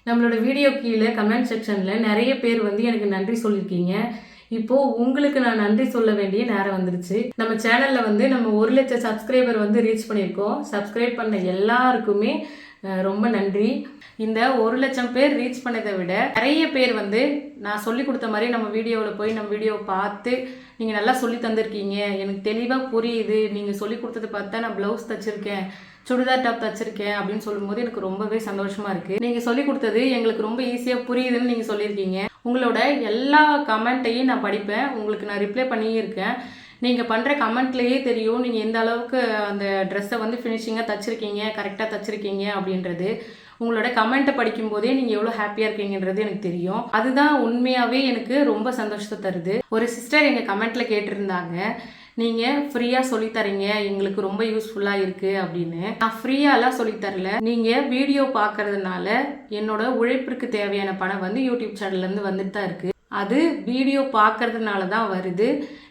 நம்மளோட வீடியோ கீழே கமெண்ட் செக்ஷனில் நிறைய பேர் வந்து எனக்கு நன்றி சொல்லியிருக்கீங்க. இப்போது உங்களுக்கு நான் நன்றி சொல்ல வேண்டிய நேரம் வந்துருச்சு. நம்ம சேனலில் வந்து நம்ம 1 லட்சம் சப்ஸ்கிரைபர் வந்து ரீச் பண்ணியிருக்கோம். சப்ஸ்கிரைப் பண்ண எல்லாருக்குமே ரொம்ப நன்றி. இந்த 1 லட்சம் பேர் ரீச் பண்ணதை விட நிறைய பேர் வந்து நான் சொல்லி கொடுத்த மாதிரி நம்ம வீடியோவில் போய் நம்ம வீடியோவை பார்த்து நீங்கள் நல்லா சொல்லி தந்திருக்கீங்க, எனக்கு தெளிவாக புரியுது, நீங்கள் சொல்லி கொடுத்தது பார்த்தா நான் ப்ளவுஸ் தைச்சிருக்கேன், சுடிதார் டாப் தச்சிருக்கேன் அப்படின்னு சொல்லும்போது எனக்கு ரொம்பவே சந்தோஷமா இருக்கு. நீங்க சொல்லி கொடுத்தது எங்களுக்கு ரொம்ப ஈஸியா புரியுதுன்னு நீங்க சொல்லியிருக்கீங்க. உங்களோட எல்லா கமெண்ட்டையும் நான் படிப்பேன், உங்களுக்கு நான் ரிப்ளை பண்ணியே இருக்கேன். நீங்கள் பண்ணுற கமெண்ட்லேயே தெரியும் நீங்கள் எந்த அளவுக்கு அந்த ட்ரெஸ்ஸை வந்து ஃபினிஷிங்காக தச்சிருக்கீங்க, கரெக்டாக தச்சிருக்கீங்க அப்படின்றது. உங்களோட கமெண்ட்டை படிக்கும்போதே நீங்கள் எவ்வளோ ஹாப்பியாக இருக்கீங்கன்றது எனக்கு தெரியும். அதுதான் உண்மையாகவே எனக்கு ரொம்ப சந்தோஷத்தை தருது. ஒரு சிஸ்டர் எங்கள் கமெண்ட்டில் கேட்டிருந்தாங்க, நீங்கள் ஃப்ரீயாக சொல்லித்தரீங்க, எங்களுக்கு ரொம்ப யூஸ்ஃபுல்லாக இருக்குது அப்படின்னு. நான் ஃப்ரீயாலாம் சொல்லித்தரல. நீங்கள் வீடியோ பார்க்கறதுனால என்னோட உழைப்பிற்கு தேவையான பணம் வந்து யூடியூப் சேனல்லேருந்து வந்துட்டு தான் இருக்குது. அது வீடியோ பார்க்கறதுனால தான் வருது.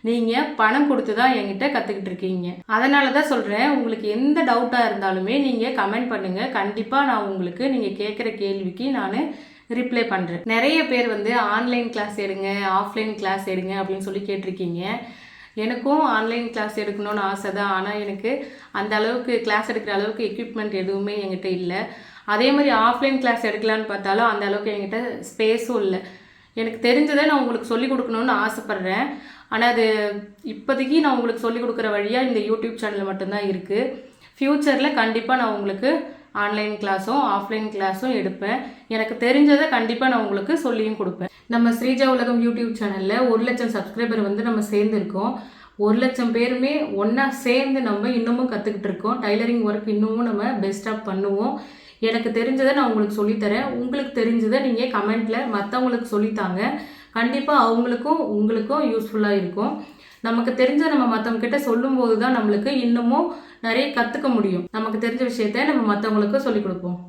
நீங்கள் பணம் கொடுத்து தான் என்கிட்ட கற்றுக்கிட்டு இருக்கீங்க. அதனால தான் சொல்கிறேன், உங்களுக்கு எந்த டவுட்டாக இருந்தாலுமே நீங்கள் கமெண்ட் பண்ணுங்கள். கண்டிப்பாக நான் உங்களுக்கு நீங்கள் கேட்குற கேள்விக்கு நான் ரிப்ளை பண்ணுறேன். நிறைய பேர் வந்து ஆன்லைன் கிளாஸ் எடுங்க, ஆஃப்லைன் கிளாஸ் எடுங்க அப்படின்னு சொல்லி கேட்டிருக்கீங்க. எனக்கும் ஆன்லைன் கிளாஸ் எடுக்கணும்னு ஆசை தான். ஆனால் எனக்கு அந்த அளவுக்கு கிளாஸ் எடுக்கிற அளவுக்கு எக்யூப்மெண்ட் எதுவுமே என்கிட்ட இல்லை. அதே மாதிரி ஆஃப்லைன் கிளாஸ் எடுக்கலான்னு பார்த்தாலும் அந்த அளவுக்கு என்கிட்ட ஸ்பேஸும் இல்லை. எனக்கு தெரிஞ்சதை நான் உங்களுக்கு சொல்லிக் கொடுக்கணுன்னு ஆசைப்பட்றேன். ஆனால் அது இப்போதைக்கு நான் உங்களுக்கு சொல்லிக் கொடுக்குற வழியாக இந்த யூடியூப் சேனல் மட்டும்தான் இருக்குது. ஃப்யூச்சரில் கண்டிப்பாக நான் உங்களுக்கு ஆன்லைன் கிளாஸும் ஆஃப்லைன் கிளாஸும் எடுப்பேன். எனக்கு தெரிஞ்சதை கண்டிப்பாக நான் உங்களுக்கு சொல்லியும் கொடுப்பேன். நம்ம ஸ்ரீஜா உலகம் யூடியூப் சேனலில் 1 லட்சம் சப்ஸ்கிரைபர் வந்து நம்ம சேர்ந்துருக்கோம். 1 லட்சம் பேருமே ஒன்றா சேர்ந்து நம்ம இன்னமும் கற்றுக்கிட்டு இருக்கோம். டைலரிங் ஒர்க் இன்னமும் நம்ம பெஸ்ட்டாக பண்ணுவோம். எனக்கு தெரிஞ்சதை நான் உங்களுக்கு சொல்லித்தரேன். உங்களுக்கு தெரிஞ்சதை நீங்கள் கமெண்ட்டில் மற்றவங்களுக்கு சொல்லித்தாங்க. கண்டிப்பாக அவங்களுக்கும் உங்களுக்கும் யூஸ்ஃபுல்லாக இருக்கும். நமக்கு தெரிஞ்ச நம்ம மற்றவங்க கிட்ட சொல்லும்போது தான் நம்மளுக்கு இன்னமும் நிறைய கற்றுக்க முடியும். நமக்கு தெரிஞ்ச விஷயத்த நம்ம மற்றவங்களுக்கு சொல்லிக் கொடுப்போம்.